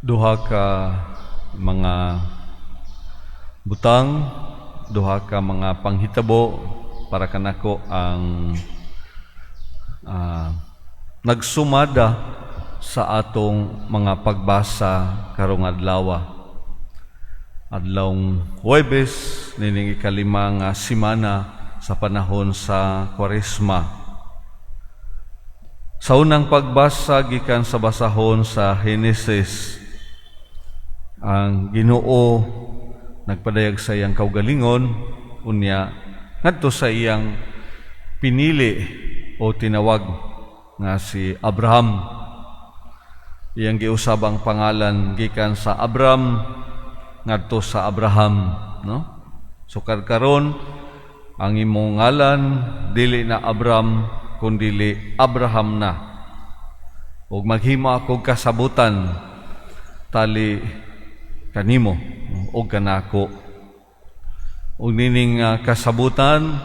duha ka mga butang, duha ka mga panghitabo para kanako ang nagsumada sa atong mga pagbasa karong adlaw. Adlawng Huwebes, nining ikalima nga simana sa panahon sa Kwaresma. Sa unang pagbasa gikan sa basahon sa Henesis, ang Ginoo nagpadayag sa iyang kaugalingon unya ngadto sa iyang pinili o tinawag nga si Abraham. Iyang giusab ang pangalan gikan sa Abram ngadto sa Abraham, no? So karon ang imong ngalan dili na Abram kundi Abraham na. Ug maghimo ako kasabutan tali kanimo ug kanako. Ug nining kasabutan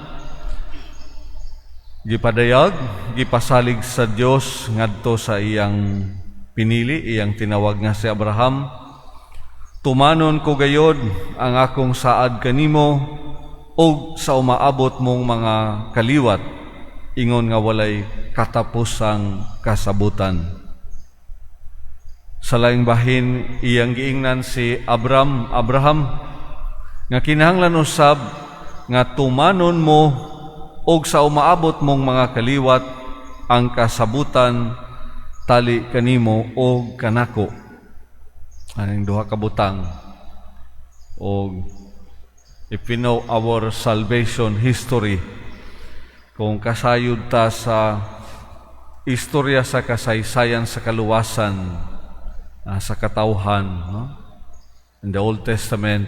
gipadayag, gipasalig sa Dios ngadto sa iyang pinili, iyang tinawag nga si Abraham. Tumanon ko gayod ang akong saad kanimo ug sa umaabot mong mga kaliwat, ingon nga walay katapusang kasabutan. Sa laing bahin, iyang giingnan si Abraham, nga kinahanglan usab nga tumanon mo ug sa umaabot mong mga kaliwat ang kasabutan tali kanimo ug kanako. Aning duha ka butang. Og if we know our salvation history, kung kasayod ta sa istorya sa kasaysayan sa kaluwasan sa katawhan, no? In the Old Testament,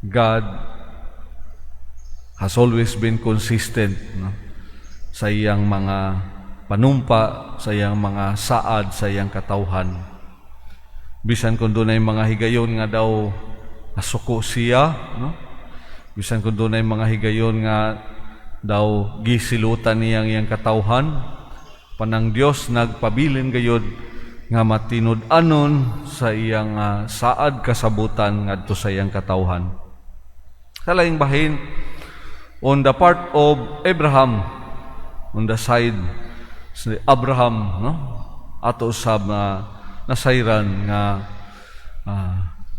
God has always been consistent, no? Sa iyang mga panumpa, sa iyang mga saad, sa iyang katawhan. Bisan kung dunay mga higayon nga daw asuko siya, no? Bisan kung dunay mga higayon nga daw gisilutan niyang iyang katawhan, panang Dios nagpabilin gayud nga matinud-anon sa iyang saad kasabutan ngadto sa iyang katawhan. Sa laing bahin, on the part of Abraham, on the side si Abraham, no? Ato usab nasayran nga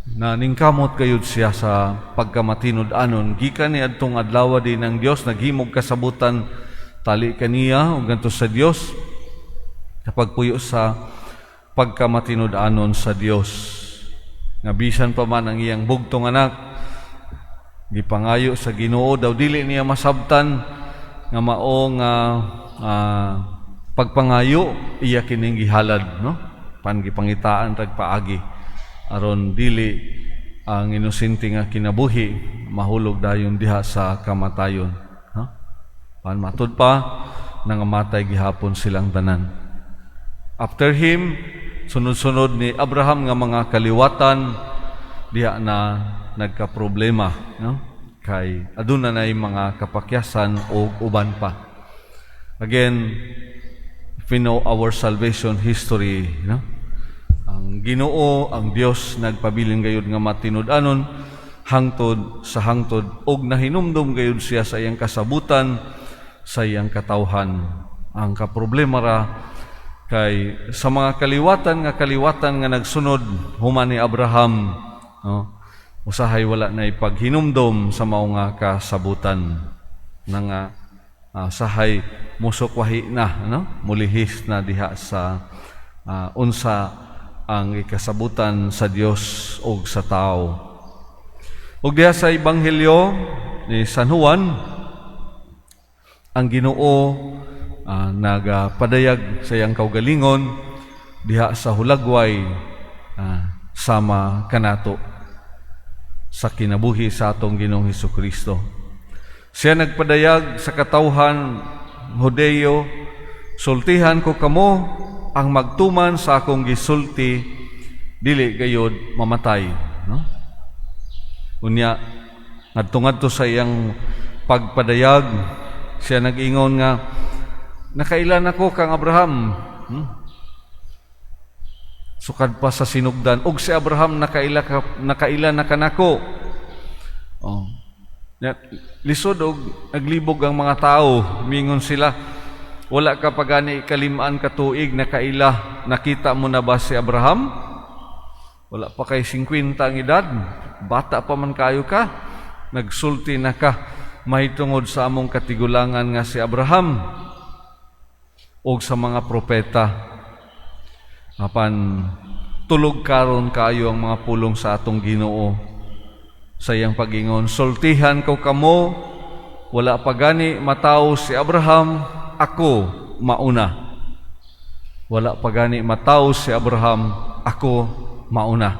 naningkamot kayud siya sa pagkamatinud-anon gikan ni adtong adlaw din ng Dios naghimog kasabutan tali kaniya ug ngadto sa Dios sa pagpuyo sa pagkamatinud-anon sa Dios. Nga bisan pa man ang iyang bugtong anak gipangayo sa Ginoo daw dili niya masabtan nga mao nga pagpangayo iya kining gihalad, no? Pangipangitaan tagpaagi aron dili ang inosente nga kinabuhi mahulog dayon diha sa kamatayon, ha? Pan matud pa nangamatay gihapon silang tanan. After him, sunod-sunod ni Abraham nga mga kaliwatan diha na nagka-problema, no? Kay aduna nay mga kapakyasan o uban pa. Again, if we know our salvation history, no? Ang Ginoo, ang Dios nagpabilin gayud nga matinud-anon hangtod sa hangtod og nahinumdum gayud siya sa iyang kasabutan, sa iyang katawhan. Ang kaproblema ra kay sa mga kaliwatan nga nagsunod human ni Abraham, no? Usahay wala na ipaghinumdum sa mao nga kasabutan nga sahay musukwahi na, no? Mulihis na diha sa unsa ang ikasabutan sa Dios o sa tao. Ug diha sa Ebanghelyo ni San Juan, ang Ginoo nagapadayag sa iyang kaugalingon diha sa hulagway sama kanato sa kinabuhi sa atong Ginoong Hesukristo. Siya nagpadayag sa katawhan Hodeo, sultihan ko kamo ang magtuman sa akong gisulti dili gayud mamatay, no? Unya ngadto sa iyang pagpadayag siya nag-ingon nga nakailan ako kang Abraham, Sukad pa sa sinugdan, og si Abraham nakaila na kanako. Oh. Lisod og naglibog ang mga tao, mingon sila, wala ka pa gani kalimaan ka tuig nakaila, nakita mo na ba si Abraham? Wala pa kay 50 ang edad, bata pa man kayo ka, nagsulti na ka, mahitungod sa among katigulangan nga si Abraham og sa mga propeta. Apan tulog karon kayo ang mga pulong sa atong Ginoo. Sa iyang pagingon, sultihan ko kamo, wala pa gani mataw si Abraham, ako mauna. Wala pa gani mataw si Abraham, ako mauna.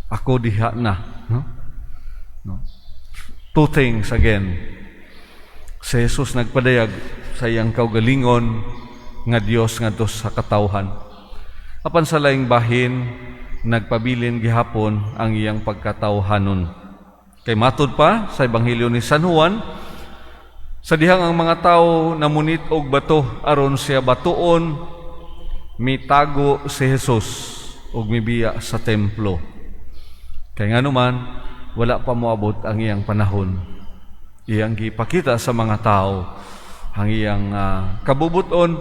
Ako diha na. No? Two things again. Si Jesus nagpadayag sa iyang kaugalingon nga Dios ngadto sa katawhan. Apan sa laing bahin, nagpabilin gihapon ang iyang pagkatawhanon. Kay matud pa sa Ebanghelyo ni San Juan, sa dihang ang mga tao namunit og bato aron siya batuon, mitago si Jesus og mibiya sa templo. Kay nganuman wala pa moabot ang iyang panahon. Iyang gipakita sa mga tao ang iyang kabubuton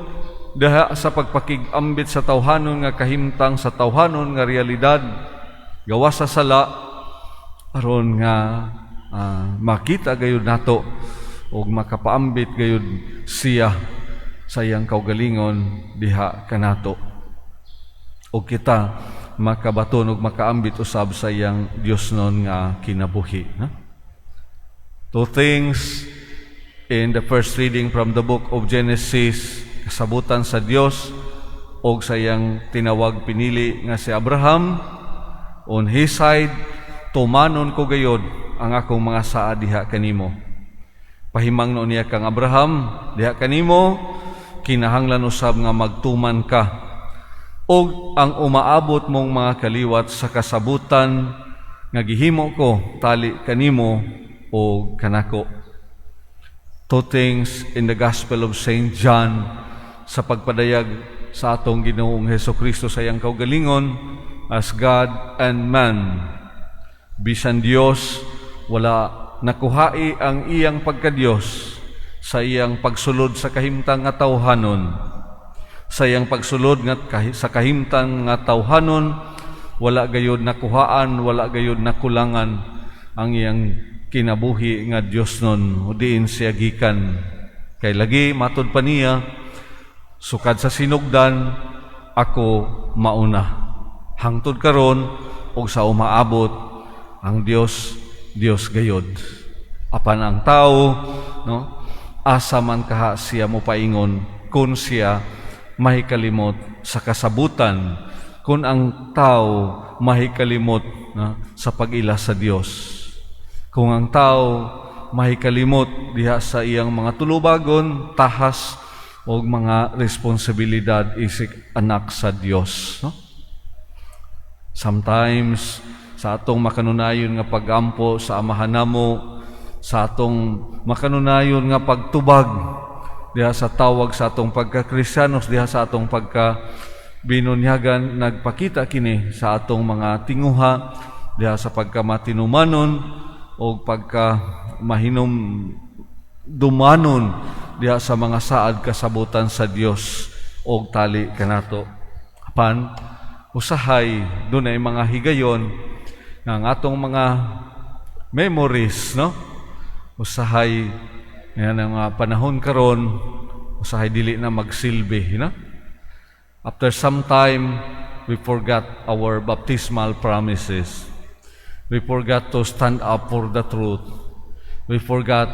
daha sa pagpakig-ambit sa tawhanon nga kahimtang sa tawhanon nga realidad gawas sa sala aron nga makita gayud nato ug makapaambit gayud siya sa iyang kaugalingon diha kanato ug kita makabaton ug makaambit usab sa iyang Diosnon nga kinabuhi. Two things in the first reading from the book of Genesis, kasabutan sa Dios og sa iyang tinawag pinili nga si Abraham. On his side, tumanon ko gayod ang akong mga saa diha kanimo. Pahimangno niya kang Abraham diha kanimo, kinahanglan usab nga magtuman ka og ang umaabot mong mga kaliwat sa kasabutan nga gihimo ko tali kanimo o kanako. Two things in the Gospel of St. John sa pagpadayag sa atong Ginoong Hesukristo sa iyang kaugalingon as God and man. Bisan Dios, wala nakuhai ang iyang pagka-Dios sa iyang pagsulod sa kahimtang nga tawhanon. Sa iyang pagsulod sa kahimtang nga tawhanon, wala gayud nakuhaan, wala gayud nakulangan ang iyang kinabuhi nga Dios nun, diin siya gikan. Kay lagi matud pa niya, sukad sa sinugdan, ako mauna. Hangtod karon og sa umaabot ang Dios gayod. Apan ang tao, no, asa man kaha siya mo paingon kun siya mahikalimot sa kasabutan, kun ang tao mahikalimot sa pag-ila sa Dios. Kung ang tao mahikalimot diha sa iyang mga tulubagon, tahas o mga responsibilidad isik anak sa Dios. No? Sometimes, sa atong makanunayon nga pagampo sa amahan namo, sa atong makanunayon nga pagtubag diha sa tawag sa atong pagka-Kristiyanos, diha sa atong pagka-binunyagan, nagpakita kini sa atong mga tinguha, diha sa pagkamatinumanon o pagka-mahinom dumanon diha sa mga saad kasabutan sa Dios o tali kanato. Apan, usahay, dunay mga higayon nga ang atong mga memories, no? Usahay, yan ang panahon karon, usahay dili na magsilbi, no? After some time, we forgot our baptismal promises. We forgot to stand up for the truth. We forgot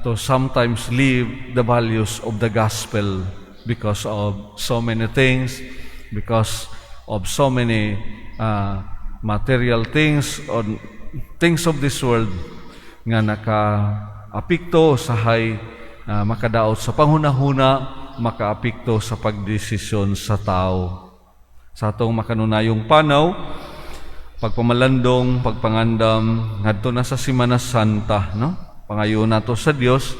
to sometimes live the values of the gospel because of so many things, because of so many material things or things of this world nga naka-apikto usahay makadaot sa panghunahuna, maka-apikto sa pagdesisyon sa tao. Sa atong makanunayong panaw, pagpamalandong, pagpangandam, ngadto na sa Semana Santa, no? Pangayo nato sa Dios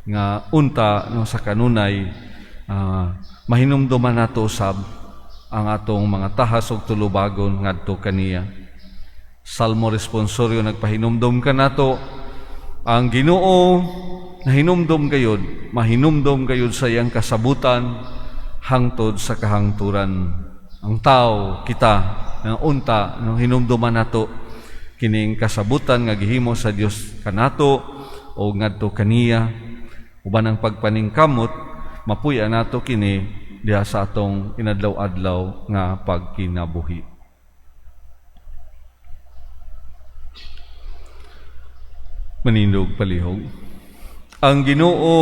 nga unta no sa kanunay mahinumduman nato usab ang atong mga tahas ug tulubagon ngadto kaniya. Salmo responsoryo nagpahinumdom kanato ang Ginoo nahinumdom gayud, mahinumdom gayud sa iyang kasabutan hangtod sa kahangturan. Ang tao kita nga unta nang hinumduman nato kining kasabutan nga gihimo sa Dios kanato o ngadto kaniya, uban ang pagpaningkamot mapuy-an nato kini diha sa atong inadlaw-adlaw nga pagkinabuhi. Manindog palihog. Ang Ginoo